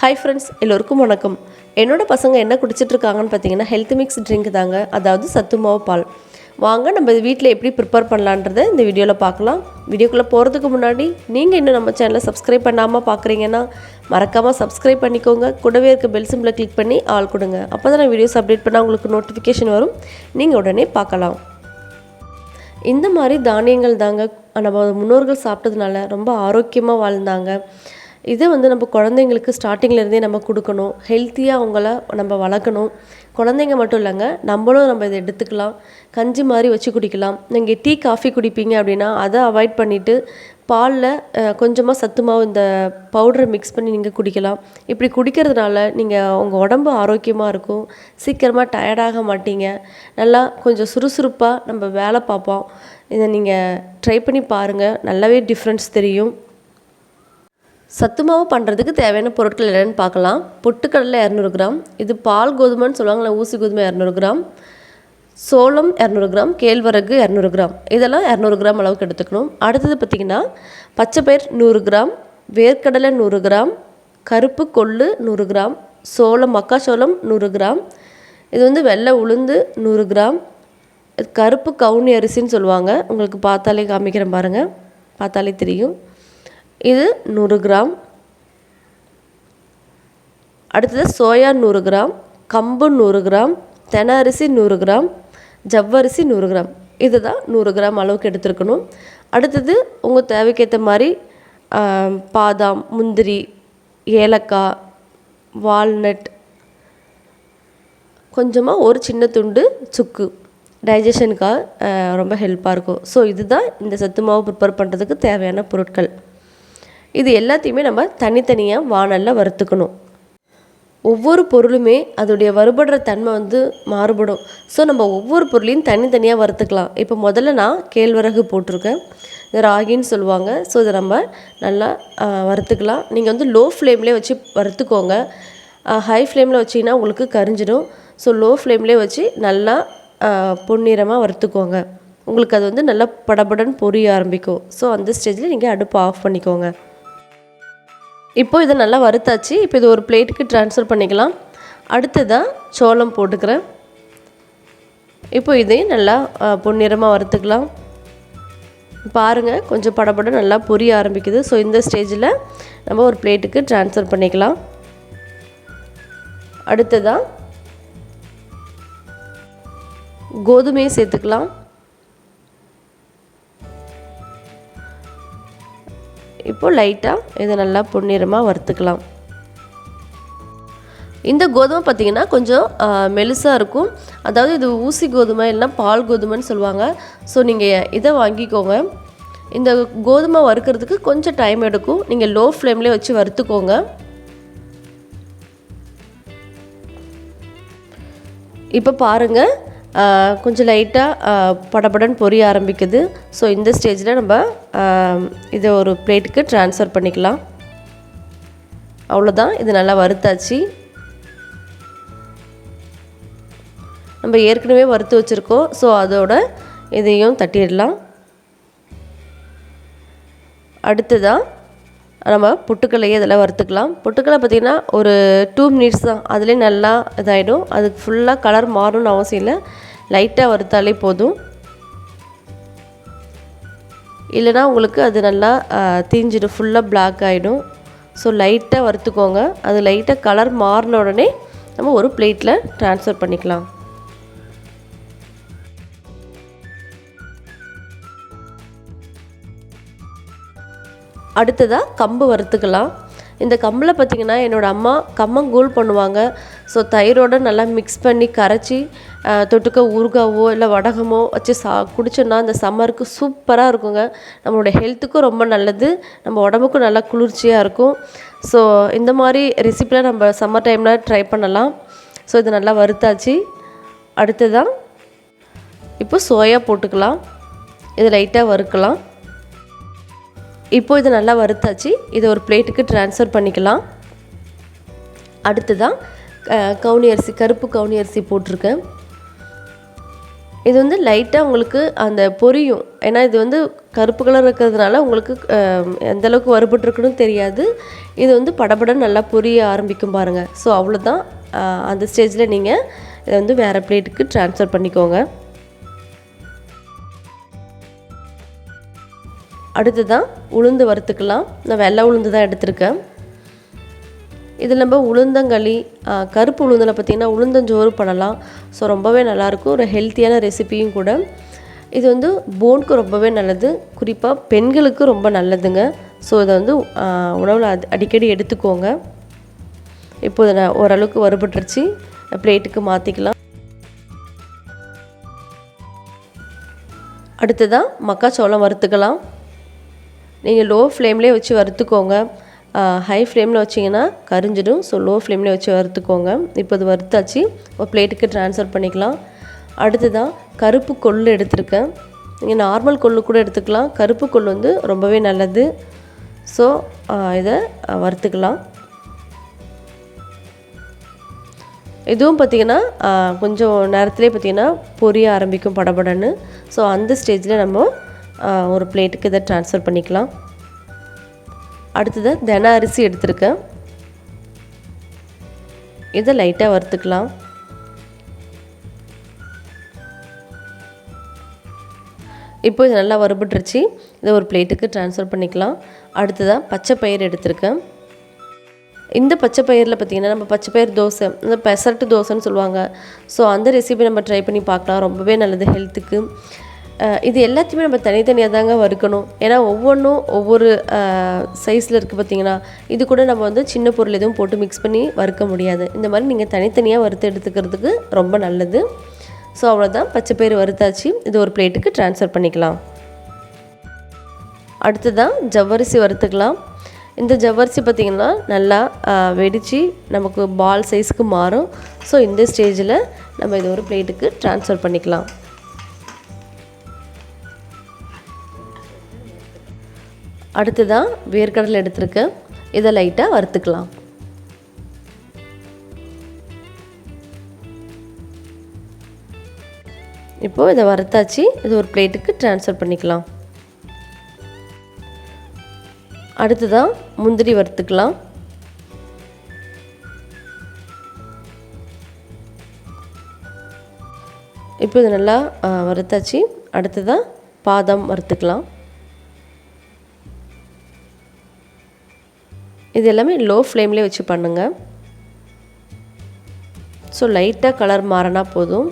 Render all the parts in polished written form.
Hi friends, எல்லோருக்கும் வணக்கம். என்னோடய பசங்க என்ன குடிச்சிட்ருக்காங்கன்னு பார்த்தீங்கன்னா ஹெல்த் மிக்ஸ் ட்ரிங்க் தாங்க, அதாவது சத்து மாவு பால். வாங்க நம்ம வீட்டில் எப்படி ப்ரிப்பேர் பண்ணலான்றதை இந்த வீடியோவில் பார்க்கலாம். வீடியோக்குள்ளே போகிறதுக்கு முன்னாடி நீங்கள் இன்னும் நம்ம சேனலை சப்ஸ்கிரைப் பண்ணாமல் பார்க்குறீங்கன்னா மறக்காமல் சப்ஸ்கிரைப் பண்ணிக்கோங்க. கூடவே இருக்க பெல் சிம்பிளை கிளிக் பண்ணி ஆல் கொடுங்க. அப்போ தான் நான் வீடியோஸ் அப்டேட் பண்ணால் உங்களுக்கு நோட்டிஃபிகேஷன் வரும், நீங்கள் உடனே பார்க்கலாம். இந்த மாதிரி தானியங்கள் தாங்க நம்ம முன்னோர்கள் சாப்பிட்டதுனால ரொம்ப ஆரோக்கியமாக வாழ்ந்தாங்க. இதை நம்ம குழந்தைங்களுக்கு ஸ்டார்டிங்லேருந்தே நம்ம கொடுக்கணும், ஹெல்த்தியாக அவங்கள நம்ம வளர்க்கணும். குழந்தைங்க மட்டும் இல்லைங்க, நம்மளும் நம்ம இதை எடுத்துக்கலாம். கஞ்சி மாதிரி வச்சு குடிக்கலாம். நீங்கள் டீ காஃபி குடிப்பீங்க அப்படின்னா அதை அவாய்ட் பண்ணிவிட்டு பாலில் கொஞ்சமாக சத்து மாவு இந்த பவுடரை மிக்ஸ் பண்ணி நீங்கள் குடிக்கலாம். இப்படி குடிக்கிறதுனால நீங்கள் உங்கள் உடம்பு ஆரோக்கியமாக இருக்கும், சீக்கிரமாக டயர்டாக மாட்டீங்க, நல்லா கொஞ்சம் சுறுசுறுப்பாக நம்ம வேலை பார்ப்போம். இதை நீங்கள் ட்ரை பண்ணி பாருங்கள், நல்லாவே டிஃப்ரென்ஸ் தெரியும். சத்து மாவு பண்ணுறதுக்கு தேவையான பொருட்கள் என்னென்னு பார்க்கலாம். பொட்டுக்கடலை 200 கிராம், இது பால் கோதுமைன்னு சொல்லுவாங்களே, ஊசி கோதுமை 200 கிராம், சோளம் 200 கிராம், கேழ்வரகு 200 கிராம், இதெல்லாம் 200 கிராம் அளவுக்கு எடுத்துக்கணும். அடுத்தது பார்த்திங்கன்னா பச்சைப்பயிர் 100 கிராம், வேர்க்கடலை 100 கிராம், கருப்பு கொள்ளு 100 கிராம், சோளம் மக்காச்சோளம் 100 கிராம், இது வெள்ளை உளுந்து 100 கிராம், கருப்பு கவுனி அரிசின்னு சொல்லுவாங்க, உங்களுக்கு பார்த்தாலே காமிக்கிறேன் பாருங்கள், பார்த்தாலே தெரியும். இது 100 கிராம். அடுத்தது சோயா 100 கிராம், கம்பு 100 கிராம், தெனை அரிசி 100 கிராம், ஜவ்வரிசி 100 கிராம், இதுதான் 100 கிராம் அளவுக்கு எடுத்துருக்கணும். அடுத்தது உங்கள் தேவைக்கேற்ற மாதிரி பாதாம், முந்திரி, ஏலக்காய், வால்நட், கொஞ்சமாக ஒரு சின்ன துண்டு சுக்கு, டைஜஷனுக்காக ரொம்ப ஹெல்ப்பாக இருக்கும். ஸோ இதுதான் இந்த சத்து மாவு ப்ரிப்பேர் பண்ணுறதுக்கு தேவையான பொருட்கள். இது எல்லாத்தையுமே நம்ம தனித்தனியாக வாணலில் வறுத்துக்கணும். ஒவ்வொரு பொருளுமே அதோடைய வறுபடுற தன்மை மாறுபடும். ஸோ நம்ம ஒவ்வொரு பொருளையும் தனித்தனியாக வறுத்துக்கலாம். இப்போ முதல்ல நான் கேழ்வரகு போட்டிருக்கேன், இது ராகின்னு சொல்லுவாங்க. ஸோ இதை நம்ம நல்லா வறுத்துக்கலாம். நீங்கள் லோ ஃப்ளேம்லேயே வச்சு வறுத்துக்கோங்க. ஹை ஃப்ளேமில் வச்சிங்கன்னா உங்களுக்கு கரிஞ்சிடும். ஸோ லோ ஃப்ளேம்லேயே வச்சு நல்லா பொன்னிறமாக வறுத்துக்கோங்க. உங்களுக்கு அது நல்லா படபடன்னு பொரிய ஆரம்பிக்கும். ஸோ அந்த ஸ்டேஜில் நீங்கள் அடுப்பு ஆஃப் பண்ணிக்கோங்க. இப்போ இதை நல்லா வறுத்தாச்சு. இப்போ இது ஒரு பிளேட்டுக்கு ட்ரான்ஸ்ஃபர் பண்ணிக்கலாம். அடுத்ததாக சோளம் போட்டுக்கிறேன். இப்போ இதையும் நல்லா பொன்னிறமாக வறுத்துக்கலாம். பாருங்கள், கொஞ்சம் படபட நல்லா பொரிய ஆரம்பிக்குது. ஸோ இந்த ஸ்டேஜில் நம்ம ஒரு பிளேட்டுக்கு ட்ரான்ஸ்ஃபர் பண்ணிக்கலாம். அடுத்ததாக கோதுமையை சேர்த்துக்கலாம். இப்போ லைட்டாக இதை நல்லா பொன்னிறமாக வறுத்துக்கலாம். இந்த கோதுமை பார்த்திங்கன்னா கொஞ்சம் மெலிசாக இருக்கும், அதாவது இது ஊசி கோதுமை இல்லைனா பால் கோதுமைன்னு சொல்லுவாங்க. ஸோ நீங்கள் இதை வாங்கிக்கோங்க. இந்த கோதுமை வறுக்கிறதுக்கு கொஞ்சம் டைம் எடுக்கும். நீங்கள் லோ ஃப்ளேம்லேயே வச்சு வறுத்துக்கோங்க. இப்போ பாருங்கள், கொஞ்சம் லைட்டாக படபடன்னு பொரிய ஆரம்பிக்குது. ஸோ இந்த ஸ்டேஜில் நம்ம இதை ஒரு பிளேட்டுக்கு ட்ரான்ஸ்ஃபர் பண்ணிக்கலாம். அவ்வளோதான், இது நல்லா வறுத்தாச்சு. நம்ம ஏற்கனவே வறுத்து வச்சுருக்கோம். ஸோ அதோட இதையும் தட்டிடலாம். அடுத்ததாக நம்ம பொட்டுக்கல்லையே இதெல்லாம் வறுத்துக்கலாம். பொட்டுக்கல்லை பார்த்திங்கன்னா ஒரு 2 மினிட்ஸ் தான், அதுலேயே நல்லா இதாகிடும். அதுக்கு ஃபுல்லாக கலர் மாறணும்னு அவசியம் இல்லை, லைட்டாக வறுத்தாலே போதும். இல்லைனா உங்களுக்கு அது நல்லா தீஞ்சிடும், ஃபுல்லாக பிளாக் ஆகிடும். ஸோ லைட்டாக வறுத்துக்கோங்க. அது லைட்டாக கலர் மாறின உடனே நம்ம ஒரு பிளேட்டில் ட்ரான்ஸ்ஃபர் பண்ணிக்கலாம். அடுத்ததாக கம்பு வறுத்துக்கலாம். இந்த கம்பில் பார்த்திங்கன்னா என்னோடய அம்மா கம்மங்கூழ் பண்ணுவாங்க. ஸோ தயிரோடு நல்லா மிக்ஸ் பண்ணி கரைச்சி தொட்டுக்க ஊறுகாவோ இல்லை வடகமோ வச்சு குடிச்சோன்னா இந்த சம்மருக்கு சூப்பராக இருக்குங்க. நம்மளோட ஹெல்த்துக்கும் ரொம்ப நல்லது, நம்ம உடம்புக்கும் நல்லா குளிர்ச்சியாக இருக்கும். ஸோ இந்த மாதிரி ரெசிப்பியில் நம்ம சம்மர் டைமில் ட்ரை பண்ணலாம். ஸோ இது நல்லா வறுத்தாச்சு. அடுத்ததான் இப்போ சோயா போட்டுக்கலாம். இது லைட்டாக வறுக்கலாம். இப்போ இது நல்லா வறுத்தாச்சு. இதை ஒரு பிளேட்டுக்கு ட்ரான்ஸ்ஃபர் பண்ணிக்கலாம். அடுத்ததான் கவுனி அரிசி, கருப்பு கவுனி அரிசி போட்டிருக்கேன். இது வந்து லைட்டாக உங்களுக்கு அந்த பொரியும். ஏன்னா இது வந்து கருப்பு கலர் இருக்கிறதுனால உங்களுக்கு எந்தளவுக்கு வறுபட்டுருக்குன்னு தெரியாது. இது வந்து படபடன்னு நல்லா பொரிய ஆரம்பிக்கும் பாருங்கள். ஸோ அவ்வளோதான். அந்த ஸ்டேஜில் நீங்கள் இதை வந்து வேறு பிளேட்டுக்கு ட்ரான்ஸ்ஃபர் பண்ணிக்கோங்க. அடுத்ததான் உளுந்து வறுத்துக்கலாம். நான் வெள்ளை உளுந்து தான் எடுத்திருக்கேன். இதில் நம்ம உளுந்தங்களி, கருப்பு உளுந்தில் பார்த்திங்கன்னா உளுந்தஞ்சோறு பண்ணலாம். ஸோ ரொம்பவே நல்லாயிருக்கும். ஒரு ஹெல்த்தியான ரெசிபியும் கூட. இது வந்து போனுக்கு ரொம்பவே நல்லது, குறிப்பாக பெண்களுக்கு ரொம்ப நல்லதுங்க. ஸோ இதை வந்து உணவில் அடிக்கடி எடுத்துக்கோங்க. இப்போது நான் ஓரளவுக்கு வறுபட்டுருச்சு, பிளேட்டுக்கு மாற்றிக்கலாம். அடுத்ததான் மக்காச்சோளம் வறுத்துக்கலாம். நீங்கள் லோ ஃப்ளேம்லேயே வச்சு வறுத்துக்கோங்க. ஹை ஃப்ளேமில் வச்சிங்கன்னா கரிஞ்சிடும். ஸோ லோ ஃப்ளேமில் வச்சு வறுத்துக்கோங்க. இப்போ இது வறுத்தாச்சு, ஒரு பிளேட்டுக்கு ட்ரான்ஸ்ஃபர் பண்ணிக்கலாம். அடுத்ததான் கருப்பு கொள்ளு எடுத்திருக்கேன். நீங்கள் நார்மல் கொள்ளு கூட எடுத்துக்கலாம். கருப்பு கொள்ளு வந்து ரொம்பவே நல்லது. ஸோ இதை வறுத்துக்கலாம். இதுவும் பார்த்திங்கன்னா கொஞ்சம் நேரத்துலேயே பார்த்திங்கன்னா பொரிய ஆரம்பிக்கும் படபடன்னு. ஸோ அந்த ஸ்டேஜில் நம்ம ஒரு பிளேட்டுக்கு இதை ட்ரான்ஸ்ஃபர் பண்ணிக்கலாம். அடுத்தது தென அரிசி எடுத்திருக்கேன். இதை லைட்டாக வறுத்துக்கலாம். இப்போ இது நல்லா வறுபட்டுருச்சு. இதை ஒரு பிளேட்டுக்கு ட்ரான்ஸ்ஃபர் பண்ணிக்கலாம். அடுத்ததாக பச்சை பயிர் எடுத்திருக்கேன். இந்த பச்சை பயிரில் பார்த்திங்கன்னா நம்ம பச்சை பயிர் தோசை, இந்த பெசரட்டு தோசைன்னு சொல்லுவாங்க. ஸோ அந்த ரெசிபி நம்ம ட்ரை பண்ணி பார்க்கலாம். ரொம்பவே நல்லது ஹெல்த்துக்கு. இது எல்லாத்தையுமே நம்ம தனித்தனியாக தாங்க வறுக்கணும். ஏன்னா ஒவ்வொன்றும் ஒவ்வொரு சைஸில் இருக்குது பார்த்திங்கன்னா. இது கூட நம்ம வந்து சின்ன பொருள் எதுவும் போட்டு மிக்ஸ் பண்ணி வறுக்க முடியாது. இந்த மாதிரி நீங்கள் தனித்தனியாக வறுத்து எடுத்துக்கிறதுக்கு ரொம்ப நல்லது. ஸோ அவ்வளோதான், பச்சை பயிறு வறுத்தாச்சு. இது ஒரு பிளேட்டுக்கு ட்ரான்ஸ்ஃபர் பண்ணிக்கலாம். அடுத்ததான் ஜவ்வரிசி வறுத்துக்கலாம். இந்த ஜவ்வரிசி பார்த்திங்கன்னா நல்லா வெடித்து நமக்கு பால் சைஸ்க்கு மாறும். ஸோ இந்த ஸ்டேஜில் நம்ம இது ஒரு பிளேட்டுக்கு ட்ரான்ஸ்ஃபர் பண்ணிக்கலாம். அடுத்ததான் வேர்க்கடலை எடுத்துருக்கேன். இதை லைட்டாக வறுத்துக்கலாம். இப்போது இதை வறுத்தாச்சு. இது ஒரு பிளேட்டுக்கு ட்ரான்ஸ்ஃபர் பண்ணிக்கலாம். அடுத்ததான் முந்திரி வறுத்துக்கலாம். இப்போ இது நல்லா வறுத்தாச்சு. அடுத்ததான் பாதாம் வறுத்துக்கலாம். இது எல்லாமே லோ ஃப்ளேம்லேயே வச்சு பண்ணுங்கள். ஸோ லைட்டாக கலர் மாறினா போதும்.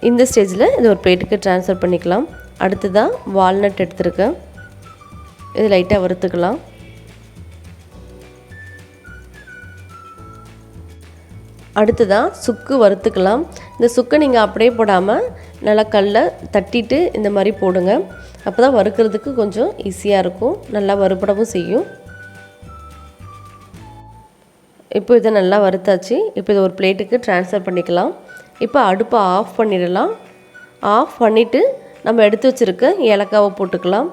இந்த ஸ்டேஜில் இது ஒரு பிளேட்டுக்கு ட்ரான்ஸ்ஃபர் பண்ணிக்கலாம். அடுத்ததாக வால்நட் எடுத்துருக்கேன். இது லைட்டாக வறுத்துக்கலாம். அடுத்ததாக சுக்கு வறுத்துக்கலாம். இந்த சுக்கை நீங்கள் அப்படியே போடாமல் நல்லா கல்லை தட்டிட்டு இந்த மாதிரி போடுங்க. அப்போ தான் வறுக்கிறதுக்கு கொஞ்சம் ஈஸியாக இருக்கும், நல்லா வறுபடவும் செய்யும். இப்போ இதை நல்லா வறுத்தாச்சு. இப்போ இதை ஒரு பிளேட்டுக்கு ட்ரான்ஸ்ஃபர் பண்ணிக்கலாம். இப்போ அடுப்பை ஆஃப் பண்ணிடலாம். ஆஃப் பண்ணிவிட்டு நம்ம எடுத்து வச்சுருக்க ஏலக்காவை போட்டுக்கலாம்.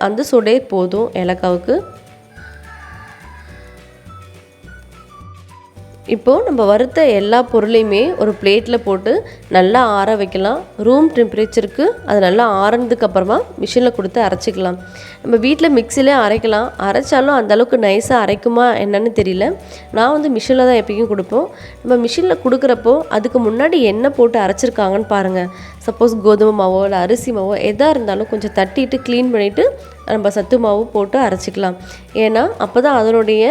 அந்த சுடே போதும் ஏலக்காவுக்கு. இப்போது நம்ம வறுத்த எல்லா பொருளையுமே ஒரு பிளேட்டில் போட்டு நல்லா ஆற வைக்கலாம். ரூம் டெம்பரேச்சருக்கு அது நல்லா ஆறுனதுக்கப்புறமா மிஷினில் கொடுத்து அரைச்சிக்கலாம். நம்ம வீட்டில் மிக்சிலே அரைக்கலாம். அரைச்சாலும் அந்தளவுக்கு நைஸாக அரைக்குமா என்னன்னு தெரியல. நான் வந்து மிஷினில் தான் எப்பயும் கொடுப்போம். நம்ம மிஷினில் கொடுக்குறப்போ அதுக்கு முன்னாடி என்ன போட்டு அரைச்சிருக்காங்கன்னு பாருங்கள். சப்போஸ் கோதுமை மாவோ இல்லை அரிசி மாவோ எதாக இருந்தாலும் கொஞ்சம் தட்டிட்டு க்ளீன் பண்ணிவிட்டு நம்ம சத்து மாவு போட்டு அரைச்சிக்கலாம். ஏன்னா அப்போ தான் அதனுடைய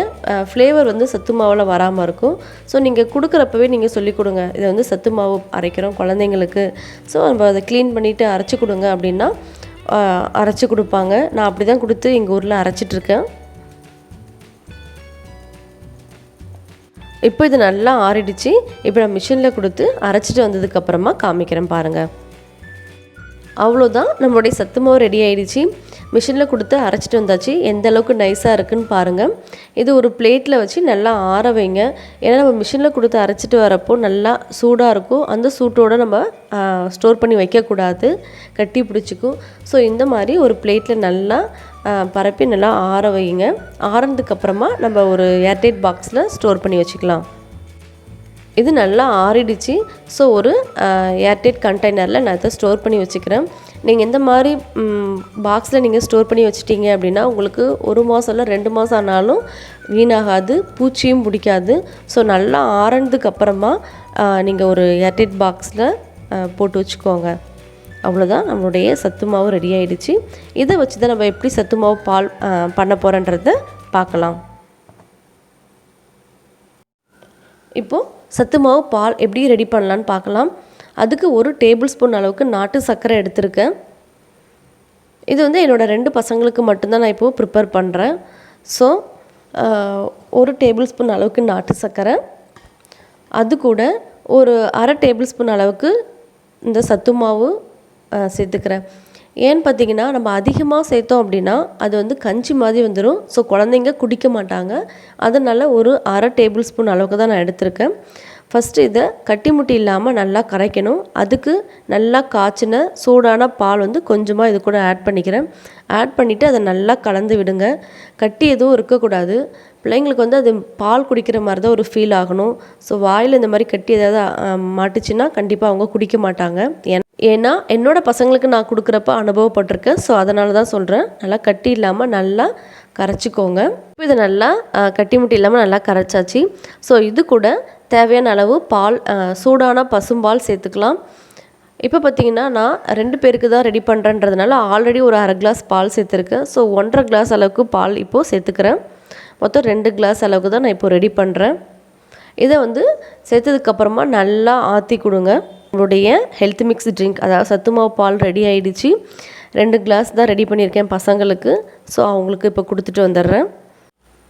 ஃப்ளேவர் வந்து சத்து மாவில் வராமல் இருக்கும். ஸோ நீங்கள் கொடுக்குறப்பவே நீங்கள் சொல்லிக் கொடுங்க, இதை வந்து சத்து மாவு அரைக்கிறோம் குழந்தைங்களுக்கு, ஸோ நம்ம அதை க்ளீன் பண்ணிவிட்டு அரைச்சி கொடுங்க அப்படின்னா அரைச்சி கொடுப்பாங்க. நான் அப்படி தான் கொடுத்து எங்கள் ஊரில் அரைச்சிட்ருக்கேன். இப்போ இது நல்லா ஆறிடுச்சு. இப்போ நான் மிஷினில் கொடுத்து அரைச்சிட்டு வந்ததுக்கப்புறமா காமிக்கிறேன் பாருங்கள். அவ்வளோதான், நம்மளுடைய சத்து மாவு ரெடி ஆகிடுச்சு. மிஷினில் கொடுத்து அரைச்சிட்டு வந்தாச்சு. எந்த அளவுக்கு நைஸாக இருக்குதுன்னு பாருங்கள். இது ஒரு பிளேட்டில் வச்சு நல்லா ஆற வைங்க. ஏன்னா நம்ம மிஷினில் கொடுத்து அரைச்சிட்டு வரப்போ நல்லா சூடாக இருக்கும். அந்த சூட்டோடு நம்ம ஸ்டோர் பண்ணி வைக்கக்கூடாது, கட்டி பிடிச்சிக்கும். ஸோ இந்த மாதிரி ஒரு பிளேட்டில் நல்லா பரப்பி நல்லா ஆற வைங்க. ஆறுனதுக்கப்புறமா நம்ம ஒரு ஏர்டைட் பாக்ஸில் ஸ்டோர் பண்ணி வச்சுக்கலாம். இது நல்லா ஆறிடுச்சு. ஸோ ஒரு ஏர்டைட் கண்டெய்னரில் நான் இதை ஸ்டோர் பண்ணி வச்சுக்கிறேன். நீங்கள் இந்த மாதிரி பாக்ஸில் நீங்கள் ஸ்டோர் பண்ணி வச்சிட்டிங்க அப்படின்னா உங்களுக்கு 1 மாதம் இல்லை 2 மாதம் ஆனாலும் வீணாகாது, பூச்சியும் பிடிக்காது. ஸோ நல்லா ஆறினதுக்கப்புறமா நீங்கள் ஒரு ஏர்டைட் பாக்ஸில் போட்டு வச்சுக்கோங்க. அவ்வளோதான், நம்மளுடைய சத்து மாவு ரெடி ஆகிடுச்சு. இதை வச்சு தான் நம்ம எப்படி சத்து மாவு பால் பண்ண போகிறோன்றதை பார்க்கலாம். இப்போது சத்து மாவு பால் எப்படி ரெடி பண்ணலான்னு பார்க்கலாம். அதுக்கு 1 டேபிள் ஸ்பூன் அளவுக்கு நாட்டு சர்க்கரை எடுத்திருக்கேன். இது வந்து என்னோடய 2 பசங்களுக்கு மட்டும்தான் நான் இப்போது ப்ரிப்பேர் பண்ணுறேன். ஸோ 1 டேபிள் ஸ்பூன் அளவுக்கு நாட்டு சர்க்கரை, அது கூட ஒரு 1/2 டேபிள் ஸ்பூன் அளவுக்கு இந்த சத்து மாவு சேர்த்துக்கிறேன். ஏன்னு பார்த்தீங்கன்னா நம்ம அதிகமாக சேர்த்தோம் அப்படின்னா அது வந்து கஞ்சி மாதிரி வந்துடும். ஸோ குழந்தைங்க குடிக்க மாட்டாங்க. அதனால் ஒரு 1/2 டேபிள் ஸ்பூன் அளவுக்கு தான் நான் எடுத்திருக்கேன். ஃபஸ்ட்டு இதை கட்டி முட்டி இல்லாமல் நல்லா கரைக்கணும். அதுக்கு நல்லா காய்ச்சின சூடான பால் வந்து கொஞ்சமாக இது கூட ஆட் பண்ணிக்கிறேன். ஆட் பண்ணிவிட்டு அதை நல்லா கலந்து விடுங்க. கட்டி எதுவும் இருக்கக்கூடாது. பிள்ளைங்களுக்கு வந்து அது பால் குடிக்கிற மாதிரி தான் ஒரு ஃபீல் ஆகணும். ஸோ வாயில் இந்த மாதிரி கட்டி ஏதாவது மாட்டுச்சுன்னா கண்டிப்பாக அவங்க குடிக்க மாட்டாங்க. ஏன்னா என்னோடய பசங்களுக்கு நான் கொடுக்குறப்ப அனுபவப்பட்டிருக்கேன். ஸோ அதனால தான் சொல்கிறேன். நல்லா கட்டி இல்லாமல் நல்லா கரைச்சிக்கோங்க. இப்போ இதை நல்லா கட்டி முட்டி இல்லாமல் நல்லா கரைச்சாச்சு. ஸோ இது கூட தேவையான அளவு பால், சூடான பசும்பால் சேர்த்துக்கலாம். இப்போ பார்த்திங்கன்னா நான் 2 பேருக்கு தான் ரெடி பண்ணுறேன்றதுனால ஆல்ரெடி ஒரு 1/2 கிளாஸ் பால் சேர்த்துருக்கேன். ஸோ 1/2 கிளாஸ் அளவுக்கு பால் இப்போது சேர்த்துக்கிறேன். மொத்தம் 2 கிளாஸ் அளவுக்கு தான் நான் இப்போது ரெடி பண்ணுறேன். இதை வந்து சேர்த்ததுக்கப்புறமா நல்லா ஆற்றி கொடுங்க. நம்மளுடைய ஹெல்த் மிக்ஸ் ட்ரிங்க், அதாவது சத்து மாவு பால் ரெடி ஆகிடுச்சு. 2 கிளாஸ் தான் ரெடி பண்ணியிருக்கேன் பசங்களுக்கு. ஸோ அவங்களுக்கு இப்போ கொடுத்துட்டு வந்துடுறேன்.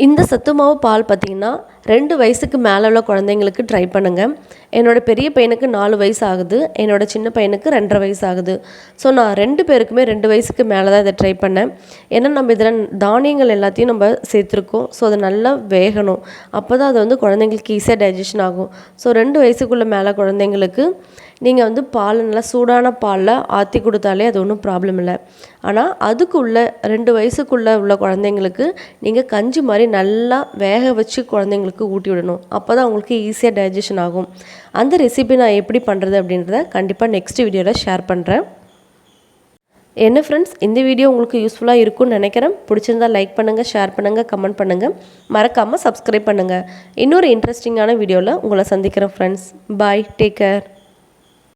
இந்த சத்து மாவு பால் பார்த்திங்கன்னா 2 வயசுக்கு மேலே உள்ள குழந்தைங்களுக்கு ட்ரை பண்ணுங்கள். என்னோடய பெரிய பையனுக்கு 4 வயசு ஆகுது. என்னோடய சின்ன பையனுக்கு 2.5 வயசு ஆகுது. ஸோ நான் 2 பேருக்குமே 2 வயசுக்கு மேலே தான் இதை ட்ரை பண்ணேன். ஏன்னா நம்ம இதில் தானியங்கள் எல்லாத்தையும் நம்ம சேர்த்துருக்கோம். ஸோ அது நல்லா வேகணும். அப்போ தான் அது வந்து குழந்தைங்களுக்கு ஈஸியாக டைஜஷன் ஆகும். ஸோ 2 வயசுக்குள்ளே மேலே குழந்தைங்களுக்கு நீங்கள் வந்து பால் நல்லா சூடான பாலில் ஆற்றி கொடுத்தாலே அது ஒன்றும் ப்ராப்ளம் இல்லை. ஆனால் அதுக்குள்ளே 2 வயசுக்குள்ளே உள்ள குழந்தைங்களுக்கு நீங்கள் கஞ்சி மாதிரி நல்லா வேக வச்சு குழந்தைங்களுக்கு ஊட்டி விடணும். அப்போ தான் அவங்களுக்கு ஈஸியாக டைஜஷன் ஆகும். அந்த ரெசிபி நான் எப்படி பண்ணுறது அப்படின்றத கண்டிப்பாக நெக்ஸ்ட் வீடியோவில் ஷேர் பண்ணுறேன். என்ன ஃப்ரெண்ட்ஸ், இந்த வீடியோ உங்களுக்கு யூஸ்ஃபுல்லாக இருக்கும்னு நினைக்கிறேன். பிடிச்சிருந்தால் லைக் பண்ணுங்கள், ஷேர் பண்ணுங்கள், கமெண்ட் பண்ணுங்கள். மறக்காமல் சப்ஸ்கிரைப் பண்ணுங்கள். இன்னொரு இன்ட்ரெஸ்டிங்கான வீடியோவில் உங்களை சந்திக்கிறேன் ஃப்ரெண்ட்ஸ். பாய், டேக் கேர்.